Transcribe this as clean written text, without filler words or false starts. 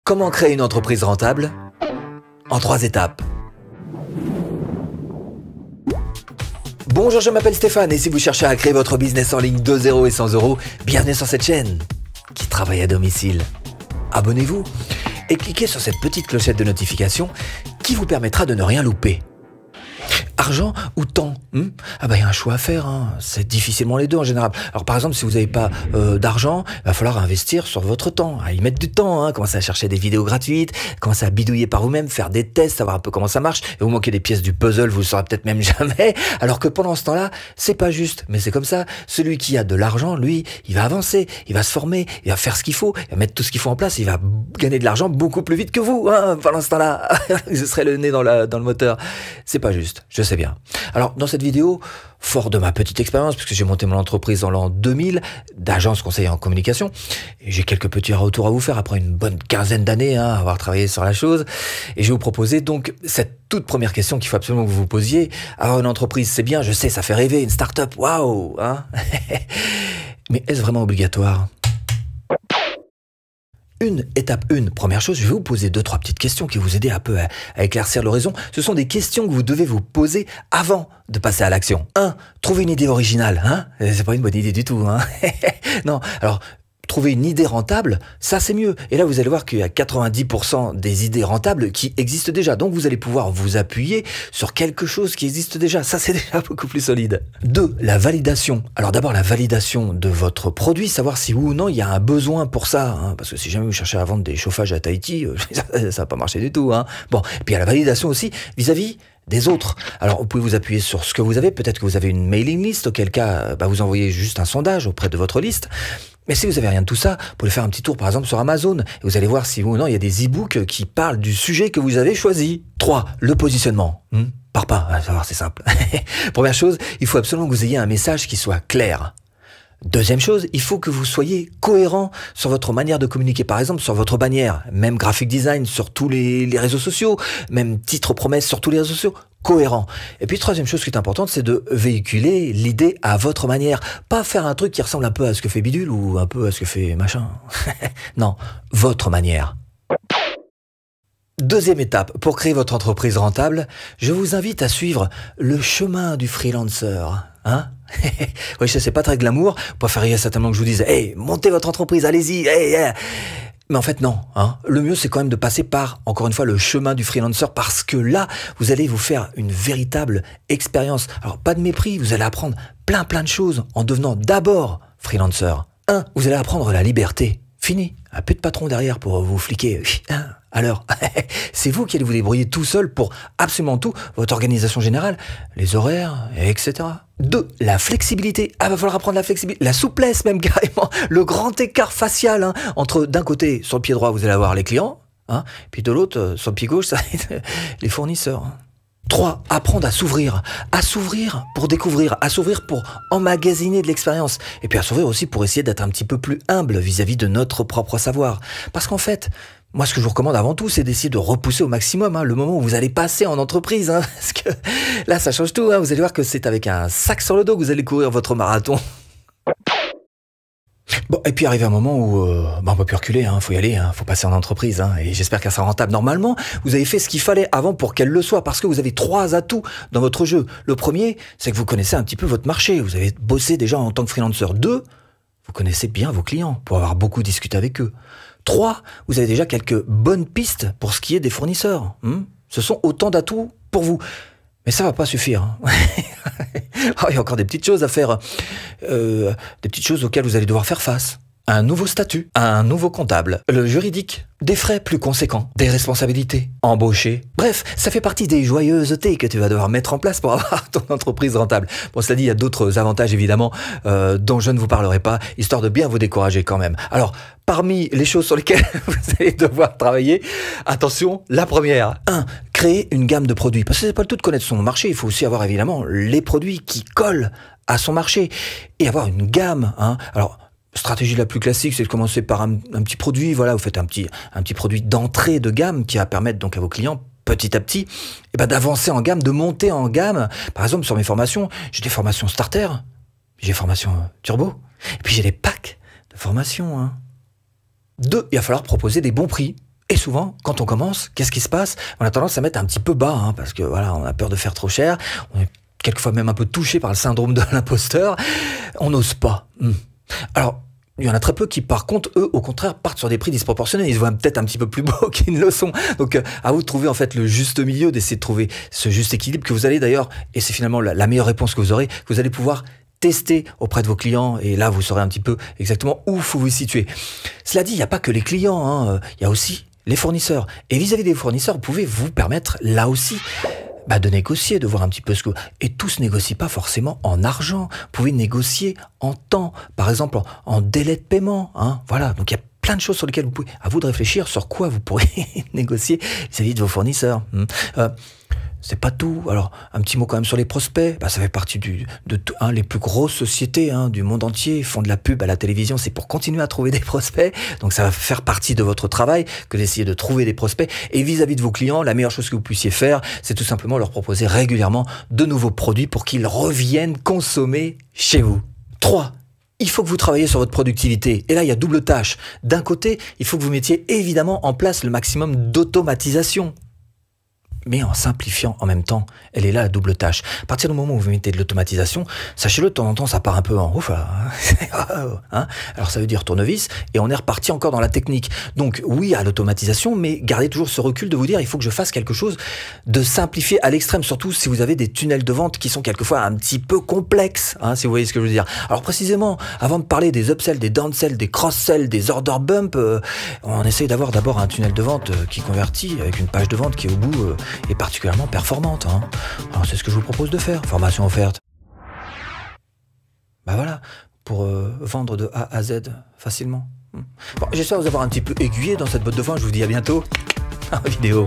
Comment créer une entreprise rentable? En 3 étapes. Bonjour, je m'appelle Stéphane et si vous cherchez à créer votre business en ligne de 0 et 100 €, bienvenue sur cette chaîne qui travaille à domicile. Abonnez-vous et cliquez sur cette petite clochette de notification qui vous permettra de ne rien louper. Argent ou temps? Ah bah il y a un choix à faire, c'est difficilement les deux en général. Alors par exemple, si vous n'avez pas d'argent, il va falloir investir sur votre temps, à y mettre du temps, commencer à chercher des vidéos gratuites, commencer à bidouiller par vous-même, faire des tests, savoir un peu comment ça marche. Et vous manquez des pièces du puzzle, vous le saurez peut-être même jamais. Alors que pendant ce temps-là, c'est pas juste, mais c'est comme ça. Celui qui a de l'argent, lui, il va avancer, il va se former, il va faire ce qu'il faut, il va mettre tout ce qu'il faut en place, il va gagner de l'argent beaucoup plus vite que vous, pendant ce temps-là. Vous serez le nez dans le moteur. C'est pas juste, je sais bien. Alors, dans cette vidéo, fort de ma petite expérience, puisque j'ai monté mon entreprise en l'an 2000, d'agence conseiller en communication, et j'ai quelques petits retours à vous faire après une bonne quinzaine d'années à avoir travaillé sur la chose, et je vais vous proposer donc cette toute première question qu'il faut absolument que vous vous posiez. Avoir une entreprise, c'est bien, je sais, ça fait rêver, une start-up, waouh, mais est-ce vraiment obligatoire ? Étape 1, première chose, je vais vous poser 2-3 petites questions qui vous aider un peu à éclaircir l'horizon. Ce sont des questions que vous devez vous poser avant de passer à l'action. 1. Trouver une idée originale, C'est pas une bonne idée du tout, Non, alors, trouver une idée rentable, ça c'est mieux. Et là, vous allez voir qu'il y a 90% des idées rentables qui existent déjà. Donc, vous allez pouvoir vous appuyer sur quelque chose qui existe déjà. Ça, c'est déjà beaucoup plus solide. 2. La validation. Alors d'abord, la validation de votre produit, savoir si oui ou non il y a un besoin pour ça. Parce que si jamais vous cherchez à vendre des chauffages à Tahiti, ça va pas marcher du tout. Bon, et puis il y a la validation aussi vis-à-vis des autres. Alors, vous pouvez vous appuyer sur ce que vous avez. Peut-être que vous avez une mailing list, auquel cas, vous envoyez juste un sondage auprès de votre liste. Mais si vous n'avez rien de tout ça, vous pouvez faire un petit tour par exemple sur Amazon et vous allez voir si oui ou non il y a des e-books qui parlent du sujet que vous avez choisi. 3. Le positionnement. Pars pas, savoir c'est simple. Première chose, il faut absolument que vous ayez un message qui soit clair. Deuxième chose, il faut que vous soyez cohérent sur votre manière de communiquer, par exemple sur votre bannière, même graphic design sur tous les réseaux sociaux, même titre promesse sur tous les réseaux sociaux, cohérent. Et puis troisième chose qui est importante, c'est de véhiculer l'idée à votre manière, pas faire un truc qui ressemble un peu à ce que fait Bidule ou un peu à ce que fait machin. Non, votre manière. Deuxième étape, pour créer votre entreprise rentable, je vous invite à suivre le chemin du freelancer. Oui, je sais, c'est pas très glamour. Vous préfériez certainement que je vous dise, hey, montez votre entreprise, allez-y, hey. Mais en fait, non. Le mieux, c'est quand même de passer par, encore une fois, le chemin du freelancer, parce que là, vous allez vous faire une véritable expérience. Alors, pas de mépris, vous allez apprendre plein de choses en devenant d'abord freelancer. 1. Vous allez apprendre la liberté. Fini. Un peu de patron derrière pour vous fliquer. Alors, c'est vous qui allez vous débrouiller tout seul pour absolument tout, votre organisation générale, les horaires, etc. 2. La flexibilité. Va falloir apprendre la flexibilité, la souplesse même carrément, le grand écart facial entre d'un côté, sur le pied droit, vous allez avoir les clients, puis de l'autre, sur le pied gauche, ça va être les fournisseurs. 3. Apprendre à s'ouvrir pour découvrir, à s'ouvrir pour emmagasiner de l'expérience, et puis à s'ouvrir aussi pour essayer d'être un petit peu plus humble vis-à-vis de notre propre savoir. Parce qu'en fait, moi ce que je vous recommande avant tout, c'est d'essayer de repousser au maximum le moment où vous allez passer en entreprise, parce que là ça change tout, vous allez voir que c'est avec un sac sur le dos que vous allez courir votre marathon. Bon, et puis arrive un moment où on peut plus reculer, faut y aller, faut passer en entreprise, et j'espère qu'elle sera rentable. Normalement, vous avez fait ce qu'il fallait avant pour qu'elle le soit, parce que vous avez 3 atouts dans votre jeu. Le premier, c'est que vous connaissez un petit peu votre marché, vous avez bossé déjà en tant que freelancer. 2, vous connaissez bien vos clients, pour avoir beaucoup discuté avec eux. 3, vous avez déjà quelques bonnes pistes pour ce qui est des fournisseurs. Ce sont autant d'atouts pour vous. Mais ça va pas suffire. Il y a encore des petites choses à faire, des petites choses auxquelles vous allez devoir faire face. Un nouveau statut, un nouveau comptable, le juridique, des frais plus conséquents, des responsabilités, embaucher. Bref, ça fait partie des joyeusetés que tu vas devoir mettre en place pour avoir ton entreprise rentable. Bon, cela dit, il y a d'autres avantages évidemment dont je ne vous parlerai pas, histoire de bien vous décourager quand même. Alors, parmi les choses sur lesquelles vous allez devoir travailler, attention, la première. 1. Créer une gamme de produits. Parce que c'est pas le tout de connaître son marché, il faut aussi avoir évidemment les produits qui collent à son marché et avoir une gamme. Alors, stratégie la plus classique, c'est de commencer par un petit produit. Voilà, vous faites un petit produit d'entrée de gamme qui va permettre donc à vos clients petit à petit d'avancer en gamme, de monter en gamme. Par exemple, sur mes formations, j'ai des formations starter, j'ai des formations turbo, et puis j'ai des packs de formation. 2, il va falloir proposer des bons prix. Et souvent, quand on commence, qu'est-ce qui se passe? On a tendance à mettre un petit peu bas, hein, parce que voilà, on a peur de faire trop cher. On est quelquefois même un peu touché par le syndrome de l'imposteur. On n'ose pas. Alors, il y en a très peu qui, par contre, eux, au contraire, partent sur des prix disproportionnés. Ils se voient peut-être un petit peu plus beaux qu'ils ne le sont. Donc, à vous de trouver en fait le juste milieu, d'essayer de trouver ce juste équilibre que vous allez d'ailleurs, et c'est finalement la meilleure réponse que vous aurez, que vous allez pouvoir tester auprès de vos clients, et là, vous saurez un petit peu exactement où faut vous situer. Cela dit, il n'y a pas que les clients, hein, il y a aussi les fournisseurs. Et vis-à-vis des fournisseurs, vous pouvez vous permettre, là aussi, de négocier, de voir un petit peu ce que... Et tout se négocie pas forcément en argent. Vous pouvez négocier en temps, par exemple en délai de paiement. Hein, voilà, donc il y a plein de choses sur lesquelles vous pouvez... À vous de réfléchir sur quoi vous pourrez négocier vis-à-vis de vos fournisseurs. C'est pas tout. Alors, un petit mot quand même sur les prospects. Ça fait partie les plus grosses sociétés du monde entier font de la pub à la télévision. C'est pour continuer à trouver des prospects. Donc, ça va faire partie de votre travail que d'essayer de trouver des prospects. Et vis-à-vis de vos clients, la meilleure chose que vous puissiez faire, c'est tout simplement leur proposer régulièrement de nouveaux produits pour qu'ils reviennent consommer chez vous. 3. Il faut que vous travailliez sur votre productivité. Et là, il y a double tâche. D'un côté, il faut que vous mettiez évidemment en place le maximum d'automatisation. Mais en simplifiant en même temps, elle est là la double tâche. À partir du moment où vous mettez de l'automatisation, sachez-le, de temps en temps, ça part un peu en ouf. Hein, alors ça veut dire tournevis, et on est reparti encore dans la technique. Donc oui à l'automatisation, mais gardez toujours ce recul de vous dire, il faut que je fasse quelque chose de simplifié à l'extrême, surtout si vous avez des tunnels de vente qui sont quelquefois un petit peu complexes, hein, si vous voyez ce que je veux dire. Alors précisément, avant de parler des upsells, des downsells, des cross-sells, des order bump, on essaye d'avoir d'abord un tunnel de vente qui convertit avec une page de vente qui est au bout est particulièrement performante. Hein. Alors c'est ce que je vous propose de faire. Formation offerte. Voilà, pour vendre de A à Z facilement. Bon, j'espère vous avoir un petit peu aiguillé dans cette botte de foin. Je vous dis à bientôt en vidéo.